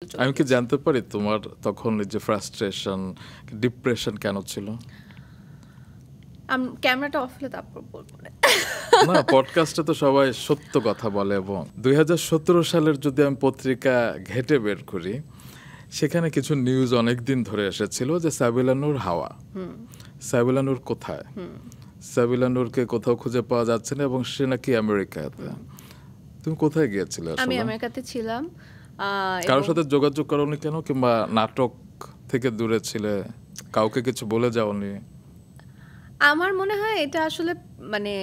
চলে আমি কি জানতে পারি তোমার তখন এই যে ফ্রাস্ট্রেশন, ডিপ্রেশন কেন ছিল? ক্যামেরাটা অফ হলে তারপর বলবো না। পডকাস্টে তো সবাই সত্য কথা বলে, এবং 2017 সালের যদি আমি পত্রিকা ঘেটে বের করি, সেখানে কিছু নিউজ অনেক দিন ধরে এসেছিল যে সাবিলা নূর হাওয়া, সাবিলা নূর কোথায়, সাবিলা নূরকে কোথাও খুঁজে পাওয়া যাচ্ছে না, এবং সে নাকি আমেরিকাতে। তুমি কোথায় গিয়েছিলে? আমি আমেরিকাতে ছিলাম। কারোর সাথে যোগাযোগ করোনি কেন, কিংবা নাটক থেকে দূরে ছিলে, কাউকে কিছু বলে যাওনি? আমার মনে হয় এটা আসলে মানে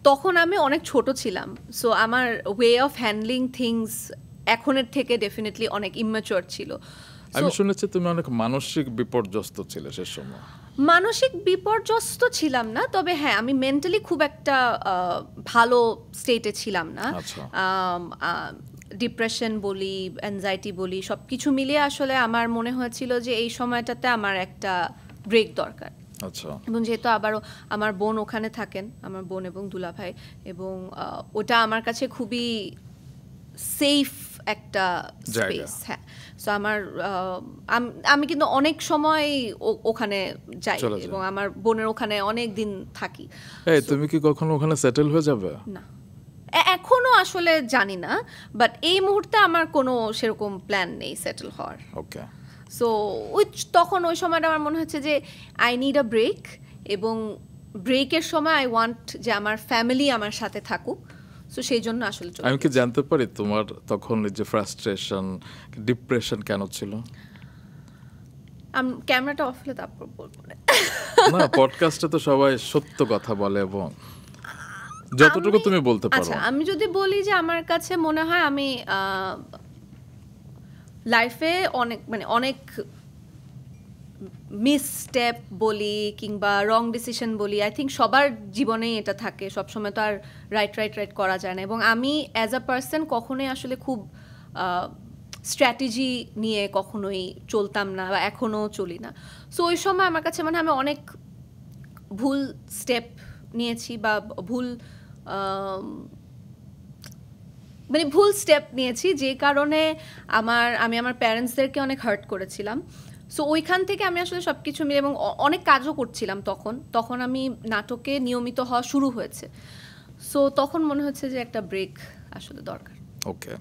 তখন আমি অনেক ছোট ছিলাম, সো আমার ওয়ে অফ হ্যান্ডলিং থিংস এখনের থেকে ডেফিনেটলি অনেক ইম্যাচিওর ছিল। আমি শুনেছি তুমি অনেক মানসিক বিপর্যস্ত ছিলে সে সময়। মানসিক বিপর্যস্ত ছিলাম না, তবে হ্যাঁ আমি মেন্টালি খুব একটা ভালো স্টেটে ছিলাম না। ডিপ্রেশন বলি, অ্যাংজাইটি বলি, সব কিছু মিলিয়ে আসলে আমার মনে হয়েছিল যে এই সময়টাতে আমার একটা ব্রেক দরকার। আচ্ছা। এবং যেহেতু আবারও আমার বোন ওখানে থাকেন, আমার বোন এবং দুলাভাই, এবং ওটা আমার কাছে খুবই সেফ একটা স্পেস। হ্যাঁ, সো আমার আমি কিন্তু অনেক সময় ওখানে যাই এবং আমার বোনের ওখানে অনেক দিন থাকি। তুমি কি কখনো ওখানে সেটেল হয়ে যাবে? না, এখনো আসলে জানি না, বাট এই মুহূর্তে আমার কোনো সেরকম প্ল্যান নেই সেটেল হওয়ার। ওকে। সো তখন ওই সময়টা আমার মনে হচ্ছে যে আই নিড আ ব্রেক, এবং ব্রেকের সময় আই ওয়ান্ট যে আমার ফ্যামিলি আমার সাথে থাকুক। সো সেই জন্য আসলে আমি কি জানতে পারি তোমার তখন এই যে ফ্রাস্ট্রেশন, ডিপ্রেশন কেন ছিল? ক্যামেরাটা অফ হলে তারপর বলবো না। পডকাস্টে তো সবাই সত্য কথা বলে, এবং যতটুকু তুমি বলতে পারো। আচ্ছা, আমি যদি বলি যে আমার কাছে মনে হয় আমি লাইফে অনেক মিসস্টেপ বলি কিংবা রং ডিসিশন বলি, আই থিঙ্ক সবার জীবনেই এটা থাকে, সবসময় তো আর রাইট করা যায় না। এবং আমি অ্যাজ আ পার্সন কখনোই আসলে খুব স্ট্র্যাটেজি নিয়ে কখনোই চলতাম না, বা এখনও চলি না। সো ওই সময় আমার কাছে মনে হয় আমি অনেক ভুল স্টেপ নিয়েছি, বা ভুল স্টেপ নিয়েছি, যে কারণে আমি আমার প্যারেন্টসদেরকে অনেক হার্ট করেছিলাম। সো ওইখান থেকে আমি আসলে সব কিছু মিলে, এবং অনেক কাজও করছিলাম তখন আমি নাটকে নিয়মিত হওয়া শুরু হয়েছে। সো তখন মনে হচ্ছে যে একটা ব্রেক আসলে দরকার। ওকে।